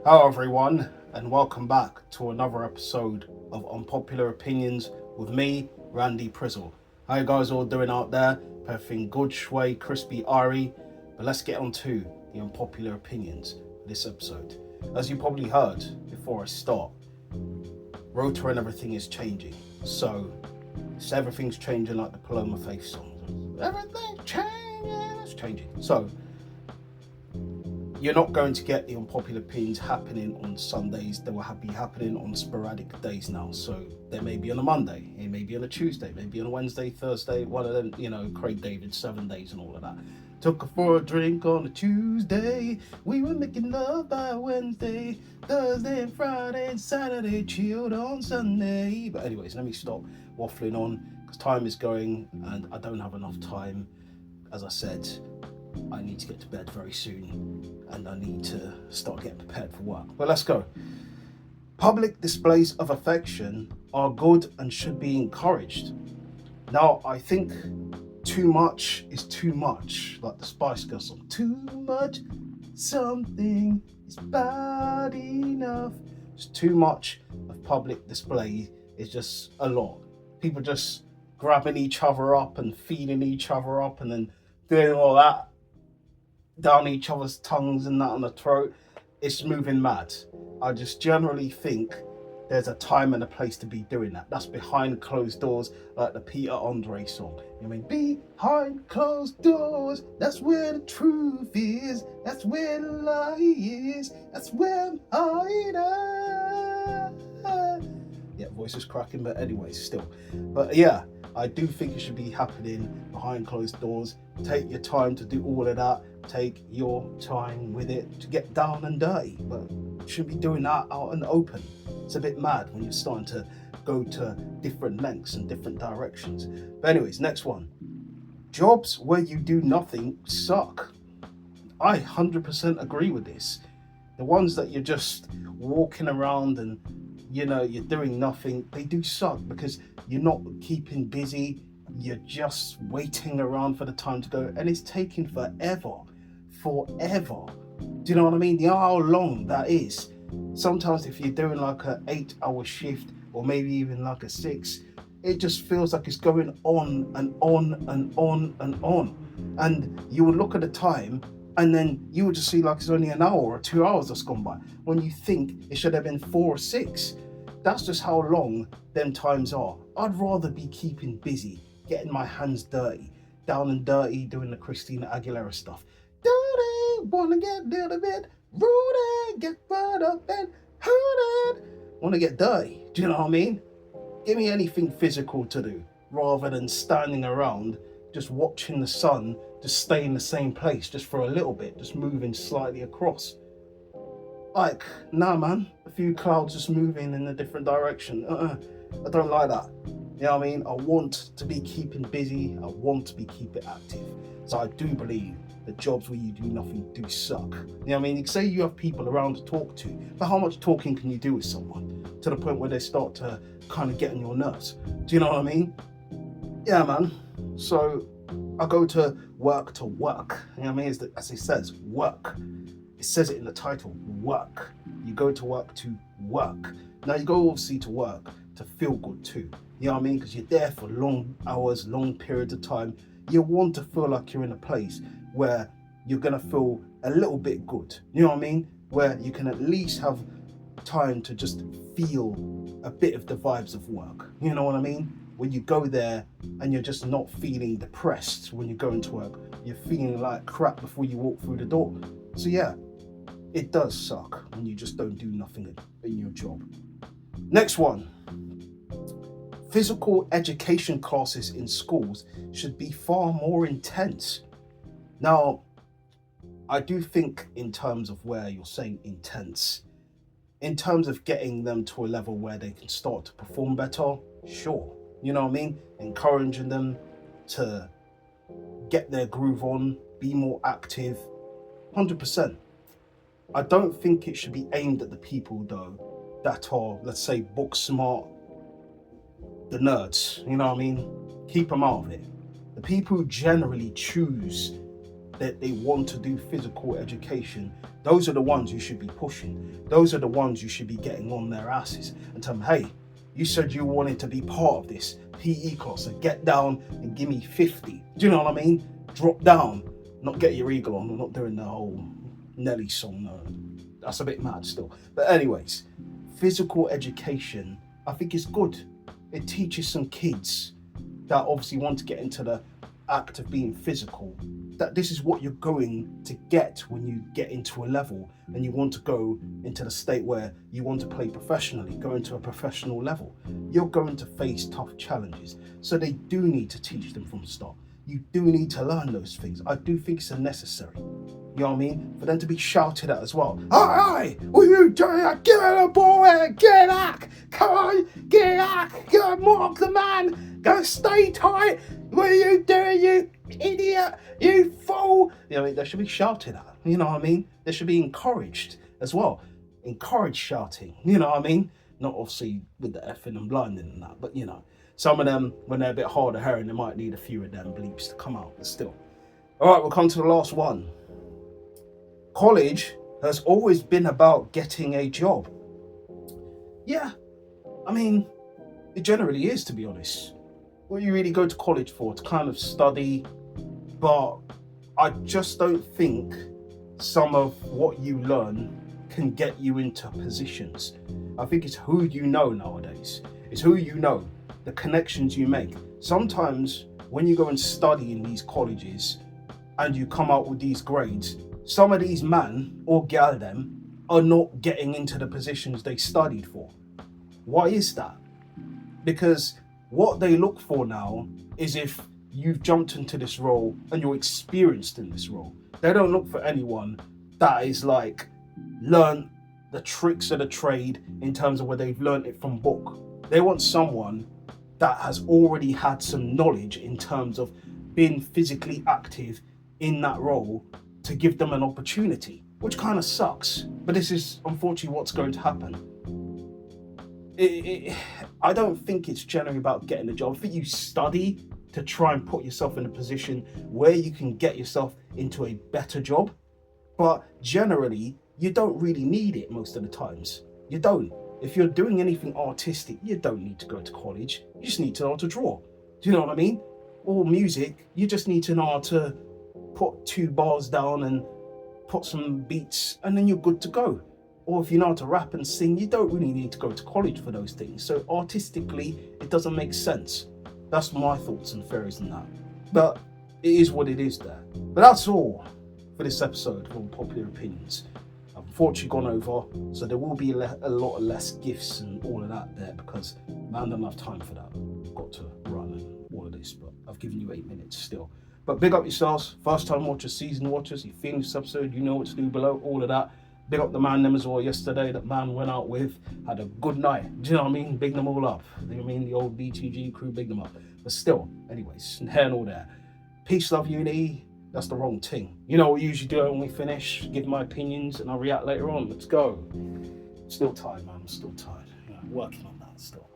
Hello everyone, and welcome back to another episode of Unpopular Opinions with me, Randy Prizzle. How you guys all doing out there? Everything good, shway, crispy, airy. But let's get on to the unpopular opinions for this episode. As you probably heard before I start, Rota and everything is changing. So everything's changing like the Paloma Faith song. Everything's changing, it's changing. So you're not going to get the unpopular opinions happening on Sundays. They will be happening on sporadic days now. So they may be on a Monday, it may be on a Tuesday, maybe on a Wednesday, Thursday, one of them, Craig David, 7 days and all of that. Took her for a drink on a Tuesday. We were making love by Wednesday, Thursday and Friday and Saturday, chilled on Sunday. But anyways, let me stop waffling on because time is going and I don't have enough time. As I said, I need to get to bed very soon and I need to start getting prepared for work. But let's go. Public displays of affection are good and should be encouraged. Now, I think too much is too much, like the Spice Girls song. Too much something is bad enough. Just too much of public display is just a lot. People just grabbing each other up and feeding each other up and then doing all that down each other's tongues and that on the throat. It's moving mad. I just generally think there's a time and a place to be doing that. That's behind closed doors, like the Peter Andre song. I mean, behind closed doors, that's where the truth is. That's where the lie is. That's where I'm hiding. Yeah, voice is cracking, but anyways, still. But yeah, I do think it should be happening behind closed doors. Take your time to do all of that. Take your time with it to get down and dirty. But you shouldn't be doing that out in the open. It's a bit mad when you're starting to go to different lengths and different directions. But anyways, next one. Jobs where you do nothing suck. I 100% agree with this. The ones that you're just walking around and you're doing nothing, they do suck because you're not keeping busy. You're just waiting around for the time to go and it's taking forever. Do you know what I mean? You know how long that is? Sometimes if you're doing like an 8-hour shift or maybe even like a 6, it just feels like it's going on and on and on and on. And you would look at the time and then you would just see like it's only an hour or 2 hours that's gone by when you think it should have been 4 or 6. That's just how long them times are. I'd rather be keeping busy, getting my hands dirty, down and dirty, doing the Christina Aguilera stuff. Dirty, wanna get a little bit rude, get right up and hurt it. Wanna get dirty, do you know what I mean? Give me anything physical to do rather than standing around just watching the sun just stay in the same place just for a little bit, just moving slightly across. Like, nah man, a few clouds just moving in a different direction. I don't like that. You know what I mean? I want to be keeping busy. I want to be keeping active. So I do believe that jobs where you do nothing do suck. You know what I mean? Say you have people around to talk to, but how much talking can you do with someone to the point where they start to kind of get on your nerves? Do you know what I mean? Yeah, man. So I go to work. You know what I mean? As it says, work. It says it in the title, work. You go to work to work. Now you go obviously to work to feel good too. You know what I mean? Because you're there for long hours, long periods of time. You want to feel like you're in a place where you're going to feel a little bit good. You know what I mean? Where you can at least have time to just feel a bit of the vibes of work. You know what I mean? When you go there and you're just not feeling depressed when you're going to work. You're feeling like crap before you walk through the door. So yeah, it does suck when you just don't do nothing in your job. Next one. Physical education classes in schools should be far more intense. Now, I do think in terms of where you're saying intense, in terms of getting them to a level where they can start to perform better, sure. You know what I mean? Encouraging them to get their groove on, be more active. 100%. I don't think it should be aimed at the people though that are, let's say, book smart, the nerds, you know what I mean? Keep them out of it. The people who generally choose that they want to do physical education, those are the ones you should be pushing. Those are the ones you should be getting on their asses and tell them, hey, you said you wanted to be part of this PE class, so get down and give me 50. Do you know what I mean? Drop down, not get your eagle on. We're not doing the whole Nelly song, no. That's a bit mad still. But anyways, physical education, I think is good. It teaches some kids that obviously want to get into the act of being physical, that this is what you're going to get when you get into a level and you want to go into the state where you want to play professionally, go into a professional level. You're going to face tough challenges. So they do need to teach them from the start. You do need to learn those things. I do think it's necessary. You know what I mean? For them to be shouted at as well. Hey, what are you doing? Get on the ball here, get back! Come on, get back! Go mark the man! Go stay tight! What are you doing, you idiot? You fool! You know, they should be shouted at. You know what I mean? They should be encouraged as well. Encourage shouting. You know what I mean? Not obviously with the effing and blinding and that, but you know. Some of them, when they're a bit harder hearing, they might need a few of them bleeps to come out, but still. All right, we'll come to the last one. College has always been about getting a job. Yeah, I mean, it generally is, to be honest. What you really go to college for, to kind of study, but I just don't think some of what you learn can get you into positions. I think it's who you know nowadays. It's who you know, the connections you make. Sometimes when you go and study in these colleges and you come out with these grades, some of these man or gal them are not getting into the positions they studied for. Why is that? Because what they look for now is if you've jumped into this role and you're experienced in this role. They don't look for anyone that is like learned the tricks of the trade in terms of where they've learned it from book. They want someone that has already had some knowledge in terms of being physically active in that role to give them an opportunity, which kind of sucks. But this is unfortunately what's going to happen. I don't think it's generally about getting a job. I think you study to try and put yourself in a position where you can get yourself into a better job. But generally, you don't really need it most of the times. You don't. If you're doing anything artistic, you don't need to go to college. You just need to know how to draw. Do you know what I mean? Or music, you just need to know how to put 2 bars down and put some beats and then you're good to go. Or if you know how to rap and sing, you don't really need to go to college for those things. So artistically, it doesn't make sense. That's my thoughts and theories on that. But it is what it is there. But that's all for this episode of Unpopular Opinions. I've unfortunately gone over, so there will be a lot of less gifts and all of that there because man don't have time for that. I've got to run and all of this, but I've given you 8 minutes still. But big up yourselves, first time watchers, season watchers, you feeling this episode, you know what to do below, all of that. Big up the man them as well yesterday that man went out with, had a good night. Do you know what I mean? Big them all up. You know what I mean? The old BTG crew, big them up. But still, anyways, hair and all that. Peace, love, unity. That's the wrong thing. You know what we usually do when we finish, give my opinions and I'll react later on. Let's go. Still tired, man. I'm still tired. Yeah, working on that still.